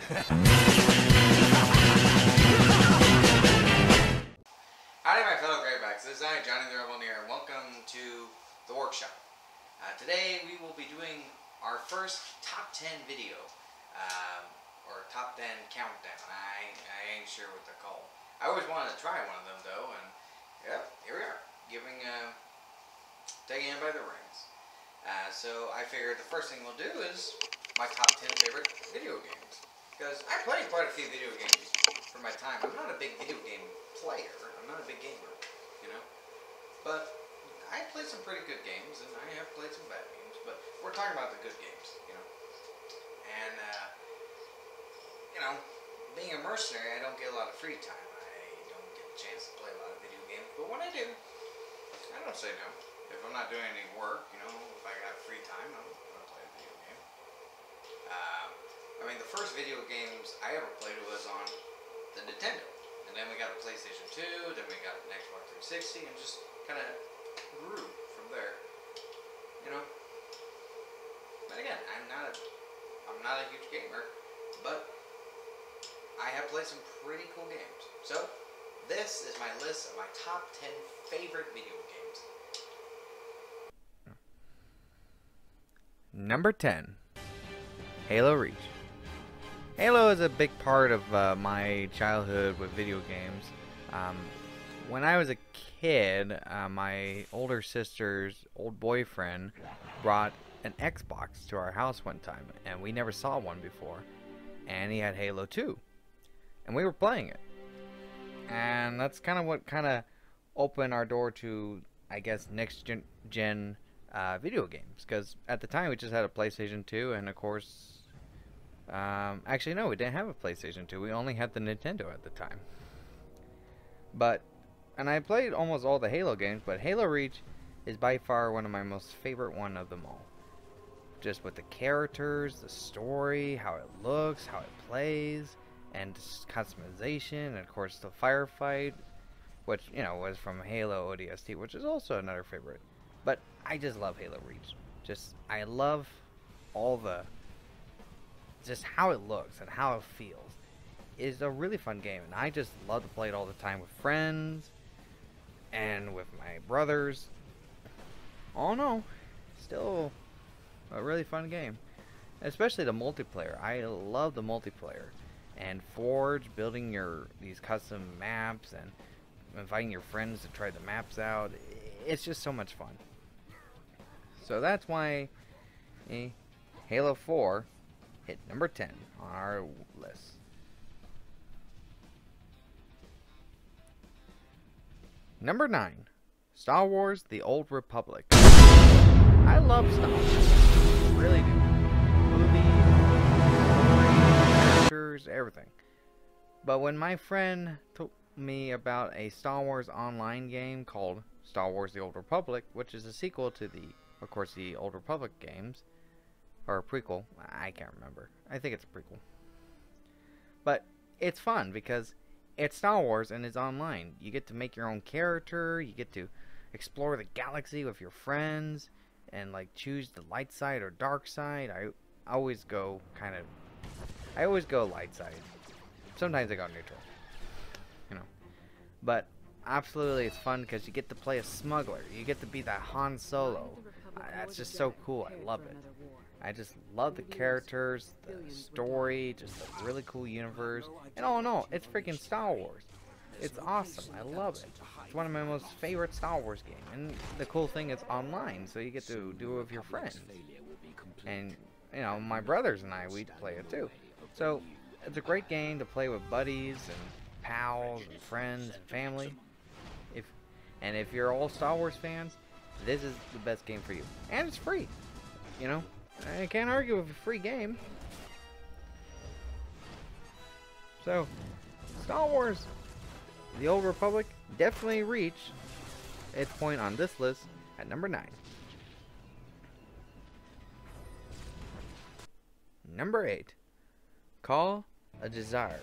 Howdy my fellow Greybacks, this is I, Johnny the Rebelneer, and welcome to the workshop. Today we will be doing our first top 10 video, or top 10 countdown. I ain't sure what they're called. I always wanted to try one of them though, and yep, here we are, taking it by the reins. So I figured the first thing we'll do is my top 10 favorite video games. Because I played quite a few video games for my time. I'm not a big video game player. I'm not a big gamer, you know. But I played some pretty good games, and I have played some bad games. But we're talking about the good games, you know. And, you know, being a mercenary, I don't get a lot of free time. I don't get a chance to play a lot of video games. But when I do, I don't say no. If I'm not doing any work, you know, if I got free time, I'm going to play a video game. I mean, the first video games I ever played was on the Nintendo. And then we got a PlayStation 2, then we got an Xbox 360, and just kind of grew from there. You know? But again, I'm not a huge gamer, but I have played some pretty cool games. So, this is my list of my top 10 favorite video games. Number 10, Halo Reach. Halo is a big part of my childhood with video games. When I was a kid, my older sister's old boyfriend brought an Xbox to our house one time, and we never saw one before. And he had Halo 2, and we were playing it. And that's kind of what opened our door to, I guess, next gen video games, because at the time we just had a PlayStation 2, and of course, actually no, we didn't have a PlayStation 2, we only had the Nintendo at the time. And I played almost all the Halo games, but Halo Reach is by far one of my most favorite one of them all. Just with the characters, the story, how it looks, how it plays, and customization, and of course the firefight, which, you know, was from Halo ODST, which is also another favorite. But I just love Halo Reach. I love all just how it looks and how it feels. It's a really fun game, and I just love to play it all the time with friends and with my brothers. Oh no, still a really fun game. Especially the multiplayer. I love the multiplayer. And Forge, building these custom maps and inviting your friends to try the maps out. It's just so much fun. So that's why Halo 4 hit number 10 on our list. Number 9, Star Wars: The Old Republic. I love Star Wars. Really do. Movies, characters, everything. But when my friend told me about a Star Wars online game called Star Wars: The Old Republic, which is a sequel to of course, the Old Republic games, or a prequel, I can't remember. I think it's a prequel. But it's fun because it's Star Wars and it's online. You get to make your own character, you get to explore the galaxy with your friends, and like choose the light side or dark side. I always go light side. Sometimes I go neutral, you know. But absolutely, it's fun because you get to play a smuggler. You get to be that Han Solo. That's just so cool. I love it. I just love the characters, the story, just a really cool universe. And all in all, it's freaking Star Wars. It's awesome. I love it. It's one of my most favorite Star Wars games. And the cool thing is online, so you get to do it with your friends. And, you know, my brothers and I, we play it too. So, it's a great game to play with buddies and pals and friends and family. If you're all Star Wars fans, this is the best game for you. And it's free. You know, I can't argue with a free game. So, Star Wars: The Old Republic definitely reached its point on this list at number 9. Number 8, Call a Desire.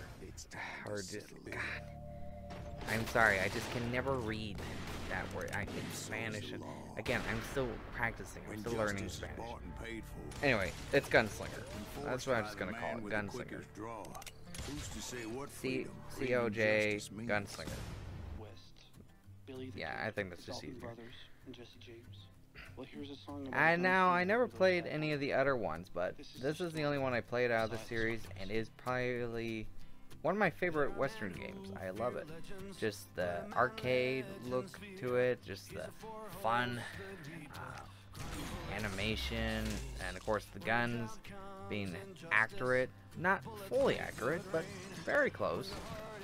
Or just, God. I'm sorry, I just can never read that word. I think Spanish. And again, I'm still practicing. I'm still learning Spanish. Anyway, it's Gunslinger. That's what I'm just gonna call it, Gunslinger. COJ Gunslinger. Yeah, I think that's just easier. I never played any of the other ones, but this is the only one I played out of the series, and is probably one of my favorite Western games. I love it. Just the arcade look to it, just the fun animation, and of course the guns being accurate. Not fully accurate, but very close.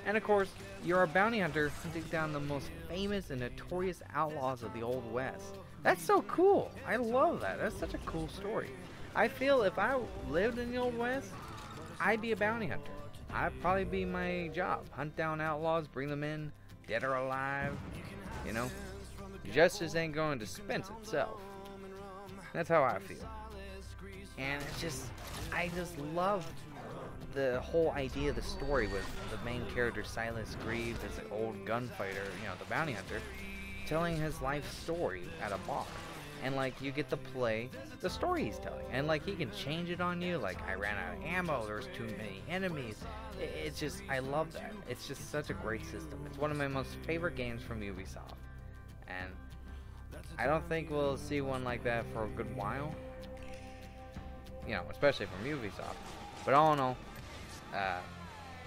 And of course, you're a bounty hunter hunting down the most famous and notorious outlaws of the Old West. That's so cool. I love that. That's such a cool story. I feel if I lived in the Old West, I'd be a bounty hunter. I'd probably be my job. Hunt down outlaws, bring them in, dead or alive. You know? Justice ain't going to dispense itself. That's how I feel. And it's just, I just love the whole idea of the story with the main character Silas Greaves as an old gunfighter, you know, the bounty hunter, telling his life story at a bar. And like, you get to play the story he's telling, and like, he can change it on you, like, I ran out of ammo, there was too many enemies. It's just, I love that. It's just such a great system. It's one of my most favorite games from Ubisoft, and I don't think we'll see one like that for a good while, you know, especially from Ubisoft. But all in all,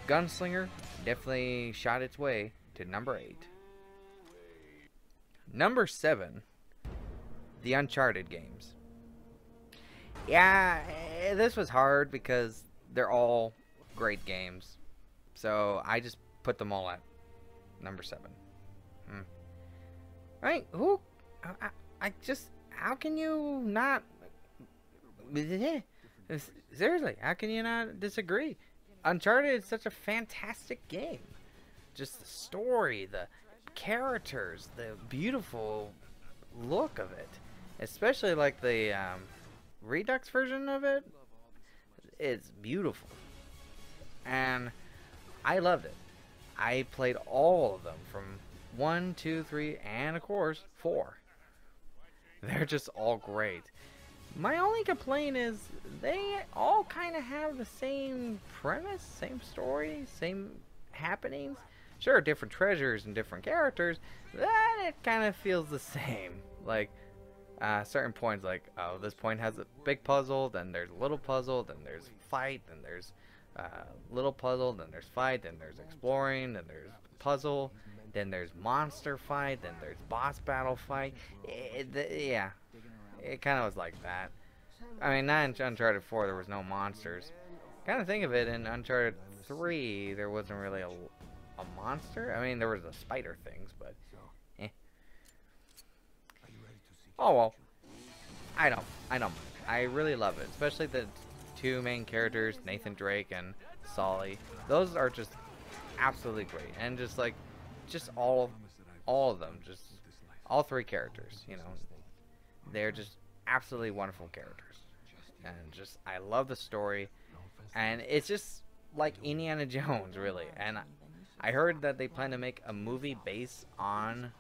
Gunslinger definitely shot its way to number 8. Number 7, the Uncharted games. Yeah, this was hard because they're all great games, so I just put them all at number 7. Right? Who? I just, how can you not? Seriously, how can you not disagree? Uncharted is such a fantastic game. Just the story, the characters, the beautiful look of it. Especially like the Redux version of it. It's beautiful. And I loved it. I played all of them from 1, 2, 3, and of course 4. They're just all great. My only complaint is they all kind of have the same premise, same story, same happenings. Sure, different treasures and different characters, but it kind of feels the same. Like, certain points, like, oh, this point has a big puzzle, then there's a little puzzle, then there's fight, then there's little puzzle, then there's fight, then there's exploring, then there's puzzle, then there's monster fight, then there's boss battle fight. Yeah. It kind of was like that. I mean, not in Uncharted 4, there was no monsters. Kind of think of it, in Uncharted 3, there wasn't really a monster. I mean, there was the spider things, but eh. Oh well. I don't. I really love it, especially the two main characters, Nathan Drake and Sully. Those are just absolutely great, and just like, just all of them, just all 3 characters, you know. They're just absolutely wonderful characters, and just, I love the story, and it's just like Indiana Jones, really. And I heard that they plan to make a movie based on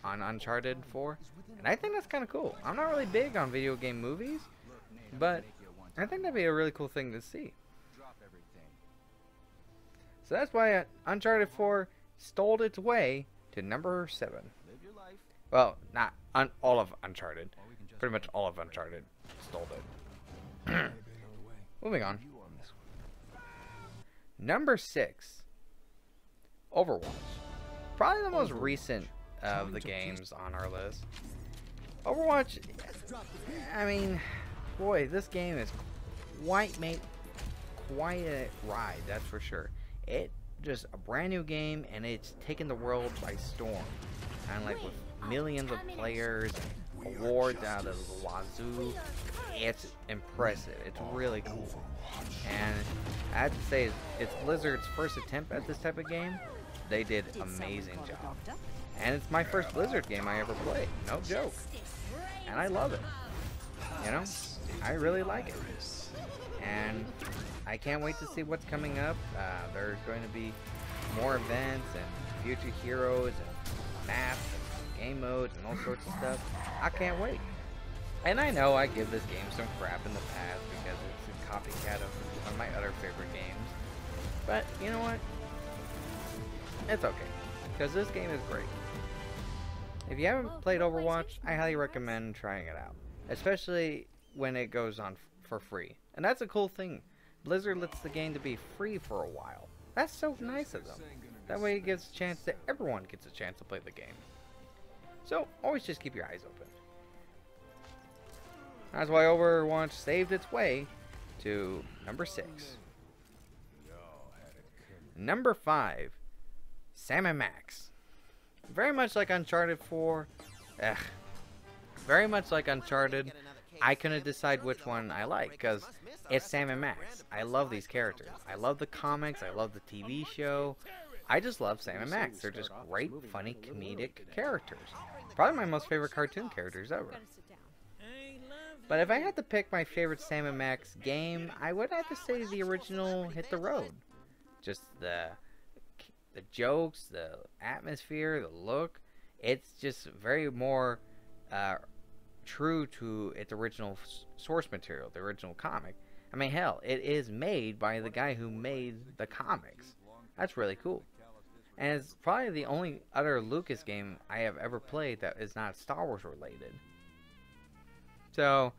Uncharted 4, and I think that's kind of cool. I'm not really big on video game movies, but I think that'd be a really cool thing to see. So that's why Uncharted 4 stole its way to number 7. Well, not all of Uncharted. Pretty much all of Uncharted stole it. Moving on. Number 6. Overwatch. Probably the most recent of the games on our list. Overwatch, I mean, boy, this game is quite a ride, that's for sure. It just a brand new game, and it's taken the world by storm. Kind of like with millions of players, awards out of the wazoo. It's impressive. It's really cool. And I have to say, it's Blizzard's first attempt at this type of game. They did an amazing job. And it's my first Blizzard game I ever played. No joke. And I love it. You know, I really like it. And I can't wait to see what's coming up. There's going to be more events and future heroes and maps and game modes and all sorts of stuff. I can't wait. And I know I give this game some crap in the past because it's a copycat of one of my other favorite games. But you know what? It's okay, because this game is great. If you haven't played Overwatch, I highly recommend trying it out, especially when it goes on for free. And that's a cool thing. Blizzard lets the game to be free for a while. That's so nice of them. That way it gives a chance that everyone gets a chance to play the game. So always just keep your eyes open. That's why Overwatch saved its way to number 6. Number 5, Sam & Max. Very much like Uncharted 4. Very much like Uncharted. I couldn't decide which one I like because it's Sam & Max. I love these characters. I love the comics. I love the TV show. I just love Sam & Max. They're just great, funny, comedic characters. Probably my most favorite cartoon characters ever. But if I had to pick my favorite Sam & Max game, I would have to say the original Hit the Road. Just the jokes, the atmosphere, the look. It's just very more true to its original source material, the original comic. I mean, hell, it is made by the guy who made the comics. That's really cool. And it's probably the only other Lucas game I have ever played that is not Star Wars related. So,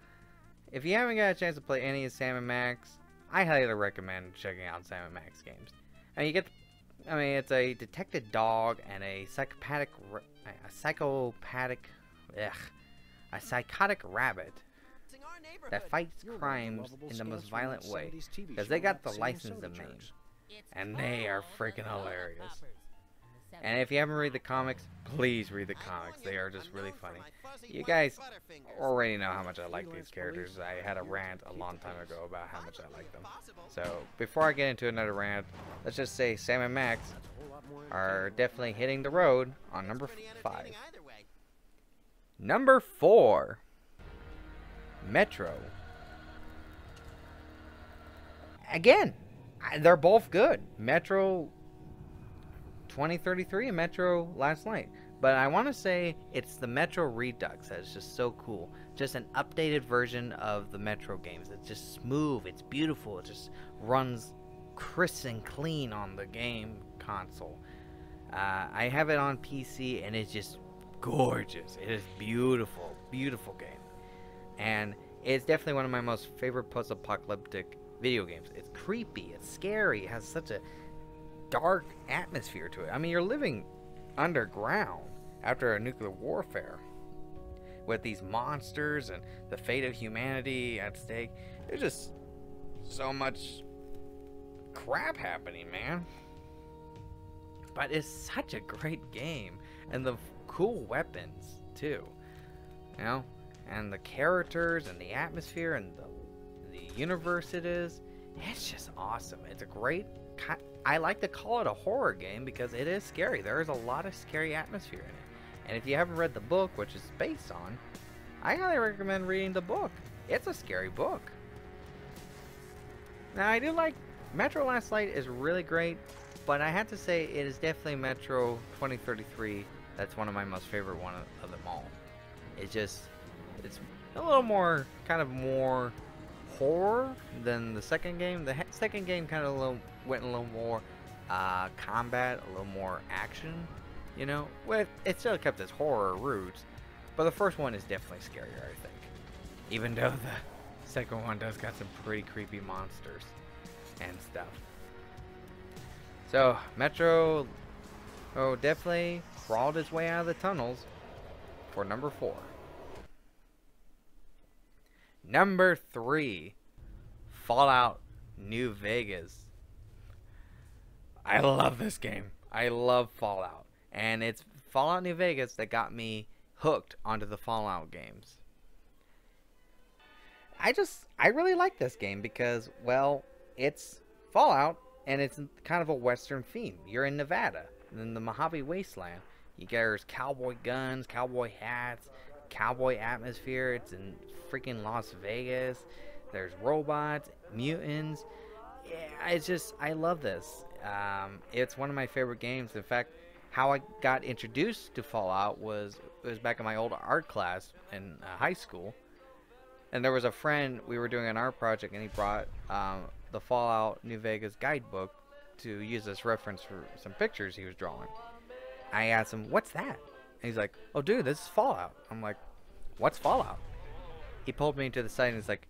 if you haven't got a chance to play any of Sam & Max, I highly recommend checking out Sam & Max games. And you get, it's a detective dog and a psychotic rabbit that fights crimes in the most violent way, because they got the license to maim, and they are freaking hilarious. And if you haven't read the comics, please read the comics. They are just really funny. You guys already know how much I like these characters. I had a rant a long time ago about how much I like them. So before I get into another rant, let's just say Sam & Max are definitely hitting the road on number 5. Number 4, Metro. Again, they're both good. Metro 2033 and Metro Last Light. But I want to say it's the Metro Redux that is just so cool. Just an updated version of the Metro games. It's just smooth, it's beautiful, it just runs crisp and clean on the game console. I have it on PC and it's just gorgeous. It is beautiful, beautiful game. And it's definitely one of my most favorite post-apocalyptic video games. It's creepy, it's scary, it has such a dark atmosphere to it. I mean, you're living underground after a nuclear warfare with these monsters and the fate of humanity at stake. There's just so much crap happening, man. But it's such a great game, and the cool weapons too, you know, and the characters and the atmosphere and the universe it is. It's just awesome. It's a great, I like to call it a horror game because it is scary. There is a lot of scary atmosphere in it. And if you haven't read the book, which is based on, I highly recommend reading the book. It's a scary book. Now, I do like Metro Last Light is really great, but I have to say it is definitely Metro 2033 that's one of my most favorite one of them all. It's a little more, kind of more horror than the second game. The second game kind of went a little more combat, a little more action, you know. Well, it still kept its horror roots, but the first one is definitely scarier, I think. Even though the second one does got some pretty creepy monsters and stuff. So Metro definitely crawled its way out of the tunnels for number 4. Number 3, Fallout New Vegas. I love this game. I love Fallout. And it's Fallout New Vegas that got me hooked onto the Fallout games. I really like this game because, well, it's Fallout and it's kind of a Western theme. You're in Nevada, in the Mojave Wasteland. There's cowboy guns, cowboy hats, cowboy atmosphere. It's in freaking Las Vegas. There's robots, mutants. Yeah, I love this. It's one of my favorite games. In fact, how I got introduced to Fallout was back in my old art class in high school. And there was a friend, we were doing an art project, and he brought the Fallout New Vegas guidebook to use as reference for some pictures he was drawing. I asked him, "What's that?" And he's like, "Oh, dude, this is Fallout." I'm like, "What's Fallout?" He pulled me to the side and he's like,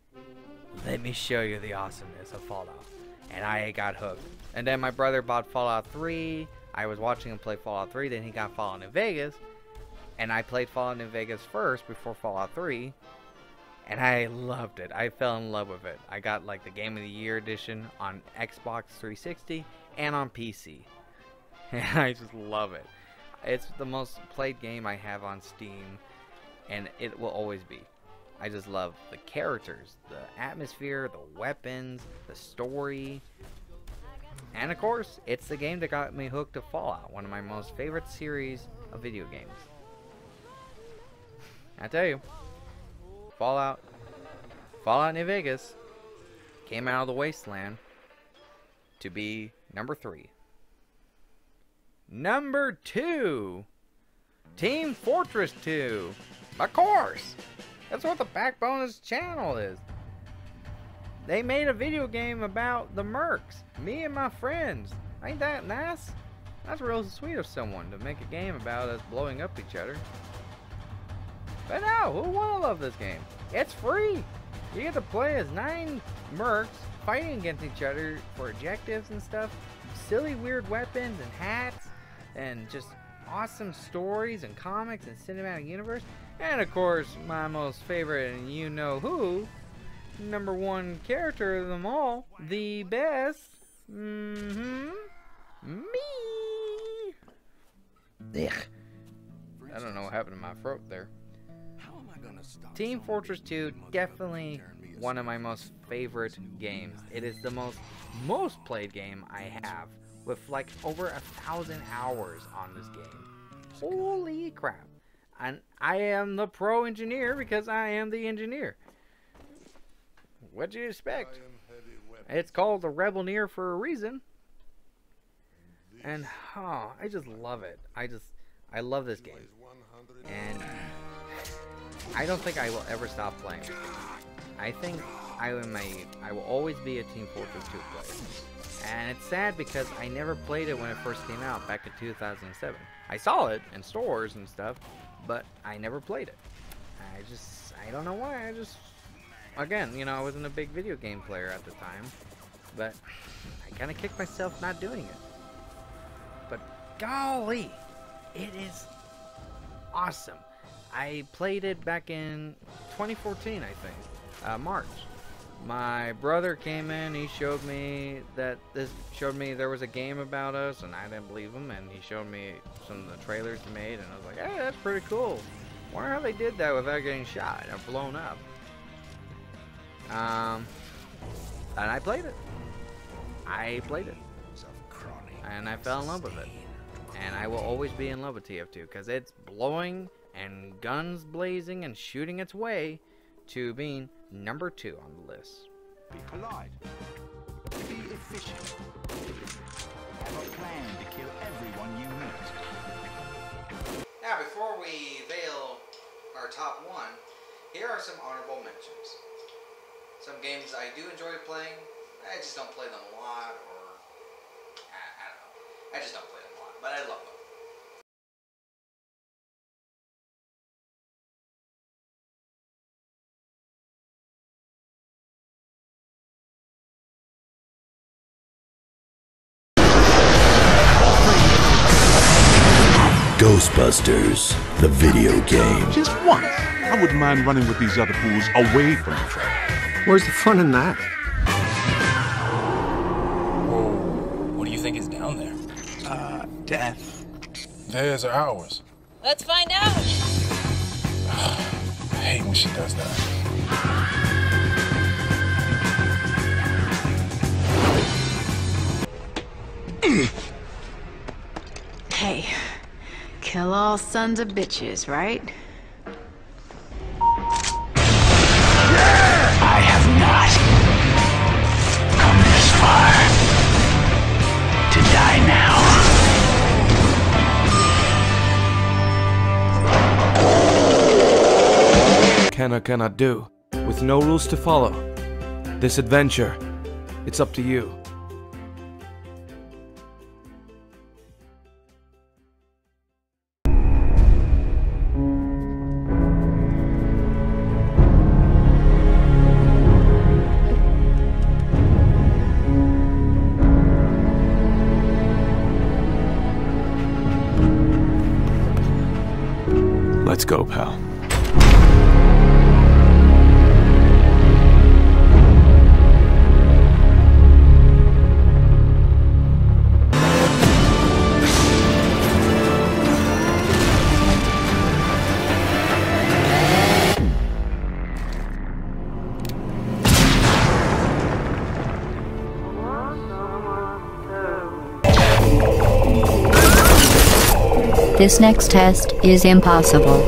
"Let me show you the awesomeness of Fallout." And I got hooked. And then my brother bought Fallout 3. I was watching him play Fallout 3. Then he got Fallout New Vegas. And I played Fallout New Vegas first before Fallout 3. And I loved it. I fell in love with it. I got like the Game of the Year edition on Xbox 360 and on PC. And I just love it. It's the most played game I have on Steam. And it will always be. I just love the characters, the atmosphere, the weapons, the story. And of course, it's the game that got me hooked to Fallout, one of my most favorite series of video games. I tell you, Fallout New Vegas came out of the wasteland to be number 3. Number 2, Team Fortress 2. Of course! That's what the backbone of this channel is. They made a video game about the mercs. Me and my friends. Ain't that nice? That's real sweet of someone to make a game about us blowing up each other. But no, who wouldn't love this game? It's free. You get to play as 9 mercs fighting against each other for objectives and stuff. Silly weird weapons and hats. And just awesome stories and comics and cinematic universe. And of course, my most favorite, and you know who, number 1 character of them all, the best, me. Ugh. I don't know what happened to my throat there. Team Fortress 2, definitely one of my most favorite games. It is the most played game I have, with like over 1,000 hours on this game. Holy crap. And I am the pro engineer because I am the engineer. What'd you expect? It's called the Rebelneer for a reason. And oh, I just love it. I love this game. And I don't think I will ever stop playing this game. I think I will always be a Team Fortress 2 player. And it's sad because I never played it when it first came out back in 2007. I saw it in stores and stuff, but I never played it. I don't know why. Again, you know, I wasn't a big video game player at the time, but I kind of kicked myself not doing it. But golly, it is awesome. I played it back in 2014, I think, March. My brother came in, he showed me there was a game about us, and I didn't believe him, and he showed me some of the trailers he made, and I was like, hey, that's pretty cool. Wonder how they did that without getting shot or blown up. And I played it. And I fell in love with it. And I will always be in love with TF2, because it's blowing and guns blazing and shooting its way to being number 2 on the list. Be polite. Be efficient. Have a plan to kill everyone you meet. Now, before we veil our top 1, here are some honorable mentions. Some games I do enjoy playing, I just don't play them a lot, or I don't know. I just don't play them a lot, but I love them. Ghostbusters, the video game. Just once. I wouldn't mind running with these other fools away from the track. Where's the fun in that? Whoa, what do you think is down there? Death. Theirs are ours. Let's find out. I hate when she does that. Hey, kill all sons of bitches, right? I have not come this far to die now. I cannot do, with no rules to follow. This adventure, it's up to you. Let's go, pal. This next test is impossible.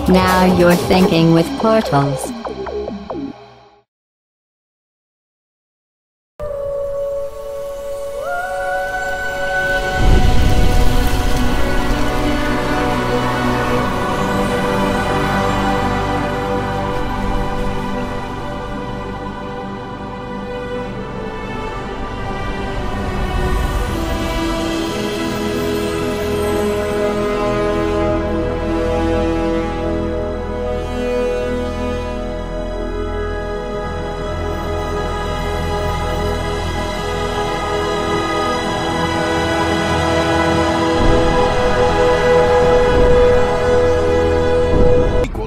Now you're thinking with portals.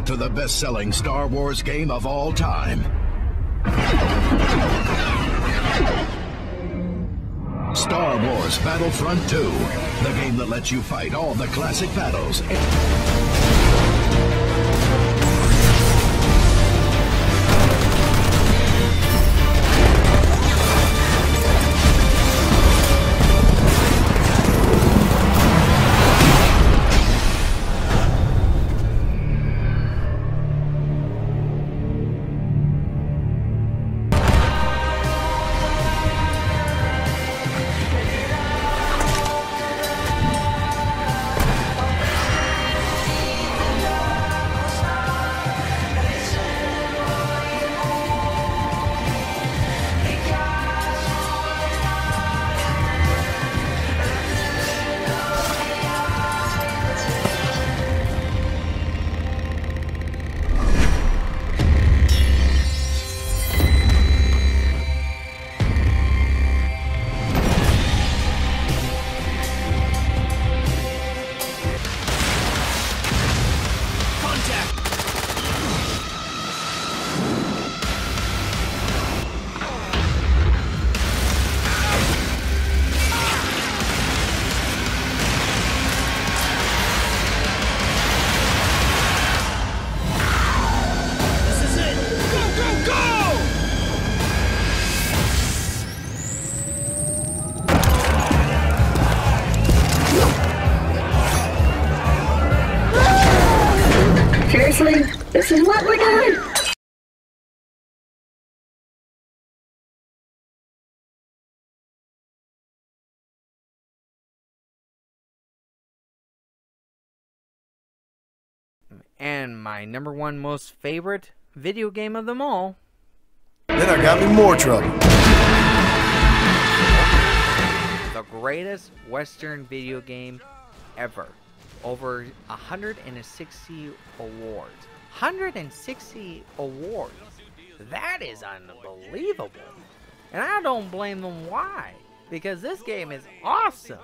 To the best-selling Star Wars game of all time. Star Wars Battlefront 2, the game that lets you fight all the classic battles. Seriously? This is what we're doing? And my number one most favorite video game of them all. Then I got me more trouble. The greatest Western video game ever. Over 160 awards. 160 awards. That is unbelievable. And I don't blame them why. Because this game is awesome.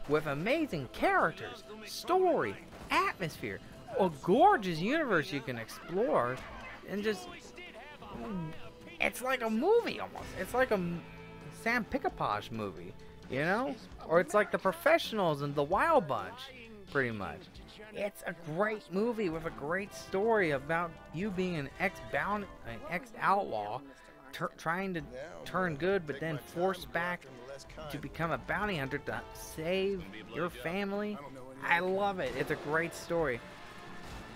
With amazing characters, story, atmosphere, a gorgeous universe you can explore, and just, it's like a movie almost. It's like a Sam Pickaposh movie, you know? Or it's like The Professionals and The Wild Bunch, pretty much. It's a great movie with a great story about you being an ex-outlaw, trying to turn good, but then forced back to become a bounty hunter to save your family. I love it. It's a great story.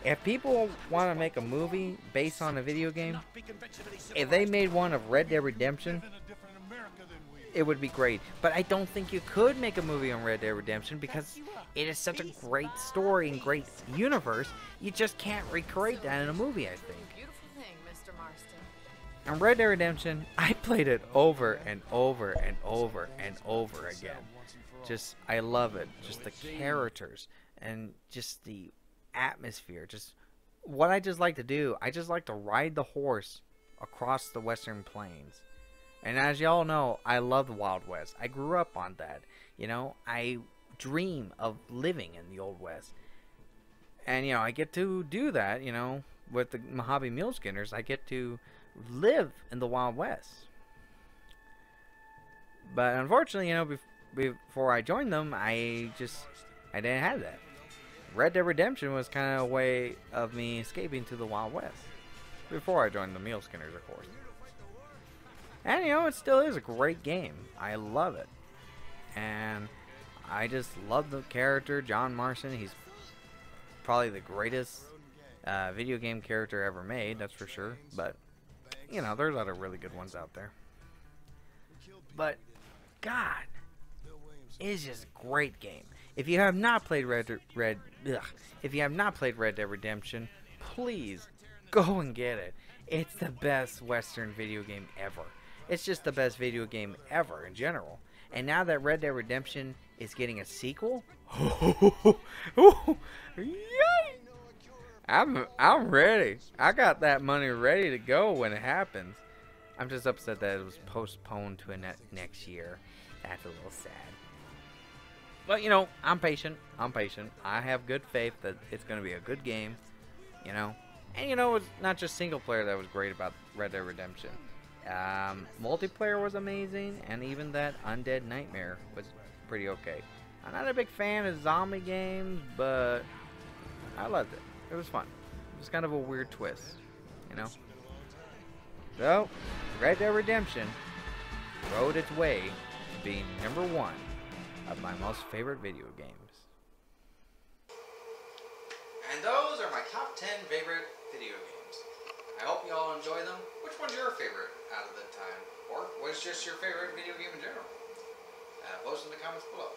If people want to make a movie based on a video game, if they made one of Red Dead Redemption, it would be great. But I don't think you could make a movie on Red Dead Redemption because it is such a great story and great universe. You just can't recreate that in a movie, I think. And Red Dead Redemption, I played it over and over and over and over again. Just, I love it. Just the characters and just the atmosphere. Just what I just like to do. I just like to ride the horse across the Western Plains. And as y'all know, I love the Wild West. I grew up on that. You know, I dream of living in the Old West. And, you know, I get to do that, you know, with the Mojave Mule Skinners. I get to live in the Wild West. But unfortunately, you know, before I joined them, I didn't have that. Red Dead Redemption was kind of a way of me escaping to the Wild West. Before I joined the Mule Skinners, of course. And, you know, it still is a great game. I love it. And I just love the character, John Marston. He's probably the greatest video game character ever made, that's for sure. But, you know, there's other really good ones out there. But, God, it's just a great game. If you have not played Red Dead Redemption, please go and get it. It's the best Western video game ever. It's just the best video game ever in general. And now that Red Dead Redemption is getting a sequel, I'm ready. I got that money ready to go when it happens. I'm just upset that it was postponed to next year. That's a little sad. But, you know, I'm patient. I have good faith that it's going to be a good game, you know. And, you know, it's not just single player that was great about Red Dead Redemption. Multiplayer was amazing, and even that Undead Nightmare was pretty okay. I'm not a big fan of zombie games, but I loved it. It was fun. It was kind of a weird twist, you know. So, Red Dead Redemption rode its way to being #1 of my most favorite video games. And those are my top 10 favorite video games. I hope you all enjoy them. Which one's your favorite out of the time? Or what's just your favorite video game in general? Post in the comments below.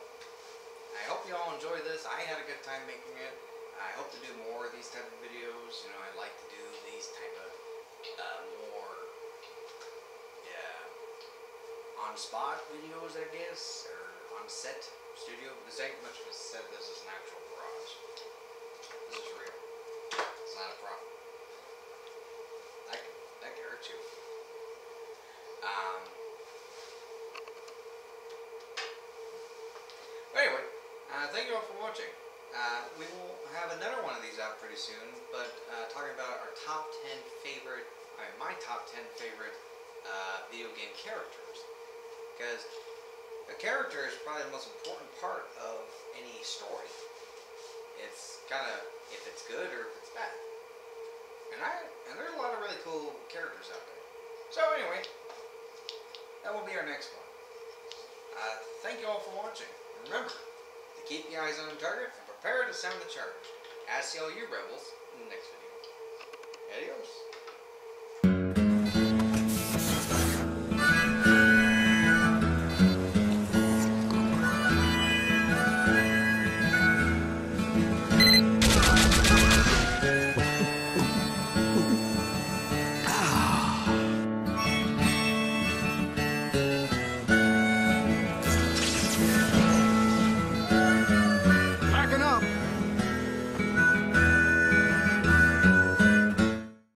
I hope you all enjoy this. I had a good time making it. I hope to do more of these type of videos. You know, I like to do these type of more, on-spot videos, I guess, or on-set studio. This ain't much of a set. This is an actual garage. This is real. It's not a problem. That can hurt you. Anyway, thank you all for watching. We will have another one of these out pretty soon, but talking about our top 10 favorite, my top 10 favorite video game characters. Because a character is probably the most important part of any story. It's kind of if it's good or if it's bad. And there's a lot of really cool characters out there. So anyway, that will be our next one. Thank you all for watching. Remember to keep your eyes on the target and prepare to sound the charge. I'll see all you rebels in the next video. Adios.